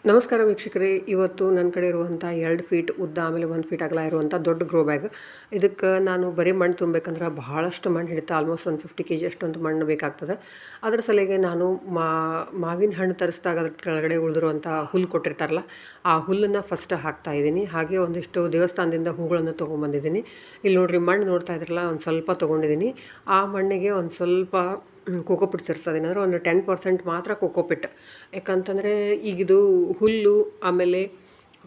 ನಮಸ್ಕಾರ ವೀಕ್ಷಕರೇ, ಇವತ್ತು ನನ್ನ ಕಡೆ ಇರುವಂಥ 2 ಫೀಟ್ ಉದ್ದ ಆಮೇಲೆ 1 ಫೀಟ್ ಅಗಲ ಇರುವಂಥ ದೊಡ್ಡ ಗ್ರೋ ಬ್ಯಾಗ್. ಇದಕ್ಕೆ ನಾನು ಬರೀ ಮಣ್ಣು ತುಂಬಬೇಕಂದ್ರೆ ಬಹಳಷ್ಟು ಮಣ್ಣು ಹಿಡಿತಾ, ಆಲ್ಮೋಸ್ಟ್ 150 kg ಅಷ್ಟೊಂದು ಮಣ್ಣು ಬೇಕಾಗ್ತದೆ. ಅದರ ಸಲುವಾಗಿ ನಾನು ಮಾವಿನ ಹಣ್ಣು ತರಿಸಿದಾಗ ಅದ್ರ ಕೆಳಗಡೆ ಉಳಿದಿರುವಂಥ ಹುಲ್ಲು ಕೊಟ್ಟಿರ್ತಾರಲ್ಲ, ಆ ಹುಲ್ಲನ್ನು ಫಸ್ಟ್ ಹಾಕ್ತಾಯಿದ್ದೀನಿ. ಹಾಗೆ ಒಂದಿಷ್ಟು ದೇವಸ್ಥಾನದಿಂದ ಹೂಗಳನ್ನು ತೊಗೊಂಬಂದಿದ್ದೀನಿ. ಇಲ್ಲಿ ನೋಡಿರಿ, ಮಣ್ಣು ನೋಡ್ತಾ ಇದ್ರಲ್ಲ, ಒಂದು ಸ್ವಲ್ಪ ತೊಗೊಂಡಿದ್ದೀನಿ. ಆ ಮಣ್ಣಿಗೆ ಒಂದು ಸ್ವಲ್ಪ ಕೋಕೋಪಿಟ್ ಸೇರಿಸ್ತಿದ್ದೀನಿ. ಅಂದರೆ ಒಂದು 10% ಮಾತ್ರ ಕೋಕೋಪಿಟ್. ಯಾಕಂತಂದರೆ ಈಗಿದು ಹುಲ್ಲು ಆಮೇಲೆ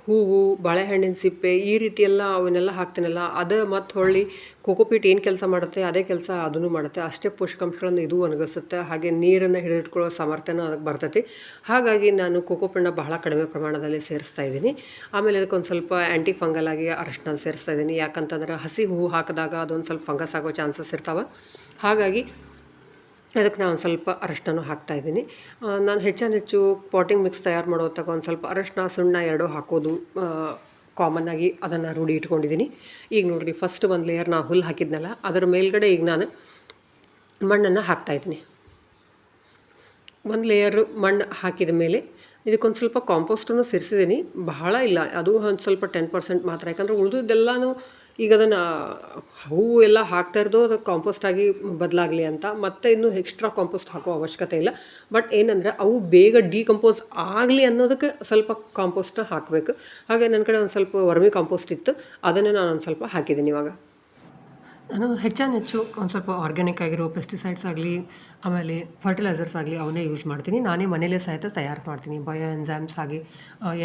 ಹೂವು, ಬಾಳೆಹಣ್ಣಿನ ಸಿಪ್ಪೆ ಈ ರೀತಿ ಎಲ್ಲ ಅವನ್ನೆಲ್ಲ ಹಾಕ್ತೀನಲ್ಲ, ಅದು ಮತ್ತು ಹೊಳ್ಳಿ ಕೋಕೋಪಿಟ್ ಏನು ಕೆಲಸ ಮಾಡುತ್ತೆ ಅದೇ ಕೆಲಸ ಅದನ್ನು ಮಾಡುತ್ತೆ. ಅಷ್ಟೇ ಪೋಷಕಾಂಶಗಳನ್ನು ಇದು ಒಣಗಿಸುತ್ತೆ. ಹಾಗೆ ನೀರನ್ನು ಹಿಡಿದಿಟ್ಕೊಳ್ಳೋ ಸಾಮರ್ಥ್ಯನೂ ಅದಕ್ಕೆ ಬರ್ತೈತಿ. ಹಾಗಾಗಿ ನಾನು ಕೋಕೋಪಿಟ್ನ ಬಹಳ ಕಡಿಮೆ ಪ್ರಮಾಣದಲ್ಲಿ ಸೇರಿಸ್ತಾ ಇದ್ದೀನಿ. ಆಮೇಲೆ ಅದಕ್ಕೊಂದು ಸ್ವಲ್ಪ ಆ್ಯಂಟಿ ಫಂಗಲ್ ಆಗಿ ಅರಶಿನ ಸೇರಿಸ್ತಾ ಇದ್ದೀನಿ. ಯಾಕಂತಂದ್ರೆ ಹಸಿ ಹೂವು ಹಾಕಿದಾಗ ಅದೊಂದು ಸ್ವಲ್ಪ ಫಂಗಸ್ ಆಗೋ ಚಾನ್ಸಸ್ ಇರ್ತಾವೆ. ಹಾಗಾಗಿ ಅದಕ್ಕೆ ನಾನು ಒಂದು ಸ್ವಲ್ಪ ಅರಶಿನ ಹಾಕ್ತಾಯಿದ್ದೀನಿ. ನಾನು ಹೆಚ್ಚು ಪಾಟಿಂಗ್ ಮಿಕ್ಸ್ ತಯಾರು ಮಾಡೋತ್ತಾಗ ಒಂದು ಸ್ವಲ್ಪ ಅರಶಿನ, ಸುಣ್ಣ ಎರಡೂ ಹಾಕೋದು ಕಾಮನ್ನಾಗಿ ಅದನ್ನು ರೂಢಿ ಇಟ್ಕೊಂಡಿದ್ದೀನಿ. ಈಗ ನೋಡಿರಿ, ಫಸ್ಟ್ ಒಂದು ಲೇಯರ್ ನಾನು ಹುಲ್ಲು ಹಾಕಿದ್ನಲ್ಲ, ಅದರ ಮೇಲ್ಗಡೆ ಈಗ ನಾನು ಮಣ್ಣನ್ನು ಹಾಕ್ತಾಯಿದ್ದೀನಿ. ಒಂದು ಲೇಯರು ಮಣ್ಣು ಹಾಕಿದ ಮೇಲೆ ಇದಕ್ಕೊಂದು ಸ್ವಲ್ಪ ಕಾಂಪೋಸ್ಟನ್ನು ಸೇರಿಸಿದ್ದೀನಿ. ಬಹಳ ಇಲ್ಲ, ಅದು ಒಂದು ಸ್ವಲ್ಪ 10% ಮಾತ್ರ. ಯಾಕಂದರೆ ಉಳಿದಿದ್ದೆಲ್ಲನೂ ಈಗ ಅದನ್ನು ಹೂವು ಎಲ್ಲ ಹಾಕ್ತಾ ಇರೋದು ಅದು ಕಾಂಪೋಸ್ಟ್ ಆಗಿ ಬದಲಾಗಲಿ ಅಂತ. ಮತ್ತೆ ಇನ್ನೂ ಎಕ್ಸ್ಟ್ರಾ ಕಾಂಪೋಸ್ಟ್ ಹಾಕೋ ಅವಶ್ಯಕತೆ ಇಲ್ಲ. ಬಟ್ ಏನಂದರೆ ಅವು ಬೇಗ ಡಿಕಂಪೋಸ್ ಆಗಲಿ ಅನ್ನೋದಕ್ಕೆ ಸ್ವಲ್ಪ ಕಾಂಪೋಸ್ಟನ್ನ ಹಾಕಬೇಕು. ಹಾಗೆ ನನ್ನ ಕಡೆ ಒಂದು ಸ್ವಲ್ಪ ವರ್ಮಿ ಕಾಂಪೋಸ್ಟ್ ಇತ್ತು, ಅದನ್ನು ನಾನು ಒಂದು ಸ್ವಲ್ಪ ಹಾಕಿದ್ದೀನಿ. ಇವಾಗ ನಾನು ಹೆಚ್ಚು ಒಂದು ಸ್ವಲ್ಪ ಆರ್ಗ್ಯಾನಿಕ್ ಆಗಿರೋ ಪೆಸ್ಟಿಸೈಡ್ಸ್ ಆಗಲಿ ಆಮೇಲೆ ಫರ್ಟಿಲೈಸರ್ಸ್ ಆಗಲಿ ಅವನ್ನೇ ಯೂಸ್ ಮಾಡ್ತೀನಿ. ನಾನೇ ಮನೇಲೇ ಸಹಿತ ತಯಾರು ಮಾಡ್ತೀನಿ. ಬಯೋ ಎನ್ಸೈಮ್ಸ್ ಆಗಿ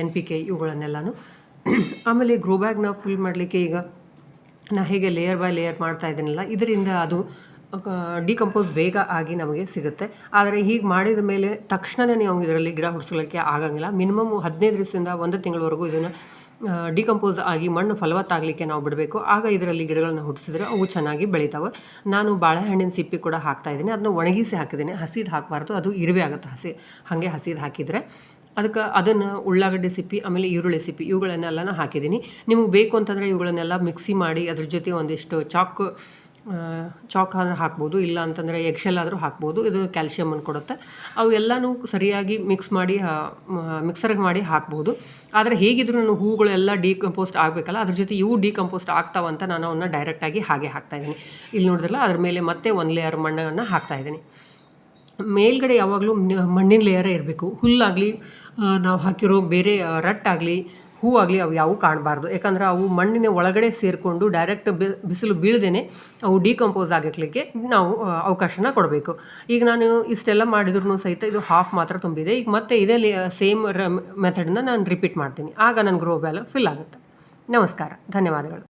NPK ಇವುಗಳನ್ನೆಲ್ಲನೂ. ಆಮೇಲೆ ಗ್ರೋ ಬ್ಯಾಗ್ನ ಫುಲ್ ಮಾಡಲಿಕ್ಕೆ ಈಗ ನಾ ಹೇಗೆ ಲೇಯರ್ ಬೈ ಲೇಯರ್ ಮಾಡ್ತಾ ಇದ್ದೀನಲ್ಲ, ಇದರಿಂದ ಅದು ಡಿಕಂಪೋಸ್ ಬೇಗ ಆಗಿ ನಮಗೆ ಸಿಗುತ್ತೆ. ಆದರೆ ಹೀಗೆ ಮಾಡಿದ ಮೇಲೆ ತಕ್ಷಣವೇ ನೀವು ಇದರಲ್ಲಿ ಗಿಡ ಹುಡ್ಸಲಿಕ್ಕೆ ಆಗಂಗಿಲ್ಲ. ಮಿನಿಮಮ್ 15 ದಿವಸದಿಂದ 1 ತಿಂಗಳವರೆಗೂ ಇದನ್ನು ಡಿಕಂಪೋಸ್ ಆಗಿ ಮಣ್ಣು ಫಲವತ್ತಾಗಲಿಕ್ಕೆ ನಾವು ಬಿಡಬೇಕು. ಆಗ ಇದರಲ್ಲಿ ಗಿಡಗಳನ್ನ ಹುಟ್ಟಿಸಿದ್ರೆ ಅವು ಚೆನ್ನಾಗಿ ಬೆಳಿತಾವೆ. ನಾನು ಬಾಳೆಹಣ್ಣಿನ ಸಿಪ್ಪೆ ಕೂಡ ಹಾಕ್ತಾಯಿದ್ದೀನಿ. ಅದನ್ನು ಒಣಗಿಸಿ ಹಾಕಿದ್ದೀನಿ. ಹಸಿದು ಹಾಕಬಾರ್ದು, ಅದು ಇರುವೆ ಆಗುತ್ತೆ. ಹಾಗೆ ಹಸಿದು ಹಾಕಿದರೆ ಅದನ್ನು ಉಳ್ಳಾಗಡ್ಡಿ ಸಿಪ್ಪಿ ಆಮೇಲೆ ಈರುಳ್ಳಿ ಸಿಪ್ಪಿ ಇವುಗಳನ್ನೆಲ್ಲನೂ ಹಾಕಿದ್ದೀನಿ. ನಿಮಗೆ ಬೇಕು ಅಂತಂದರೆ ಇವುಗಳನ್ನೆಲ್ಲ ಮಿಕ್ಸಿ ಮಾಡಿ ಅದ್ರ ಜೊತೆ ಒಂದಿಷ್ಟು ಚಾಕ್ ಆದರೂ ಹಾಕ್ಬೋದು, ಇಲ್ಲ ಅಂತಂದರೆ ಎಗ್ಶೆಲ್ ಆದರೂ ಹಾಕ್ಬೋದು. ಇದು ಕ್ಯಾಲ್ಶಿಯಮನ್ನು ಕೊಡುತ್ತೆ. ಅವು ಎಲ್ಲನೂ ಸರಿಯಾಗಿ ಮಿಕ್ಸರ್ಗೆ ಮಾಡಿ ಹಾಕ್ಬೋದು. ಆದರೆ ಹೇಗಿದ್ರೂ ನಾನು ಹೂಗಳೆಲ್ಲ ಡಿಕಂಪೋಸ್ಟ್ ಆಗಬೇಕಲ್ಲ, ಅದ್ರ ಜೊತೆ ಇವು ಡಿಕಂಪೋಸ್ಟ್ ಆಗ್ತಾವಂತ ನಾನು ಅವನ್ನ ಡೈರೆಕ್ಟಾಗಿ ಹಾಗೆ ಹಾಕ್ತಾಯಿದ್ದೀನಿ. ಇಲ್ಲಿ ನೋಡಿದ್ರಲ್ಲ, ಅದ್ರ ಮೇಲೆ ಮತ್ತೆ 1 ಲೇಯರ್ ಮಣ್ಣನ್ನು ಹಾಕ್ತಾಯಿದ್ದೀನಿ. ಮೇಲ್ಗಡೆ ಯಾವಾಗಲೂ ಮಣ್ಣಿನ ಲೇಯರೇ ಇರಬೇಕು. ಹುಲ್ಲಾಗಲಿ ನಾವು ಹಾಕಿರೋ ಬೇರೆ ರಟ್ಟಾಗಲಿ ಹೂವಾಗಲಿ ಅವು ಯಾವೂ ಕಾಣಬಾರ್ದು. ಯಾಕಂದ್ರೆ ಅವು ಮಣ್ಣಿನ ಒಳಗಡೆ ಸೇರಿಕೊಂಡು ಡೈರೆಕ್ಟ್ ಬಿಸಿಲು ಬೀಳದೇ ಅವು ಡಿಕಂಪೋಸ್ ಆಗಲಿಕ್ಕೆ ನಾವು ಅವಕಾಶನ ಕೊಡಬೇಕು. ಈಗ ನಾನು ಇಷ್ಟೆಲ್ಲ ಮಾಡಿದ್ರೂ ಸಹಿತ ಇದು ಹಾಫ್ ಮಾತ್ರ ತುಂಬಿದೆ. ಈಗ ಮತ್ತೆ ಇದೇ ಸೇಮ್ ಮೆಥಡನ್ನ ನಾನು ರಿಪೀಟ್ ಮಾಡ್ತೀನಿ. ಆಗ ನನ್ನ ಗ್ರೋ ಬ್ಯಾಗ್ ಫಿಲ್ ಆಗುತ್ತೆ. ನಮಸ್ಕಾರ, ಧನ್ಯವಾದಗಳು.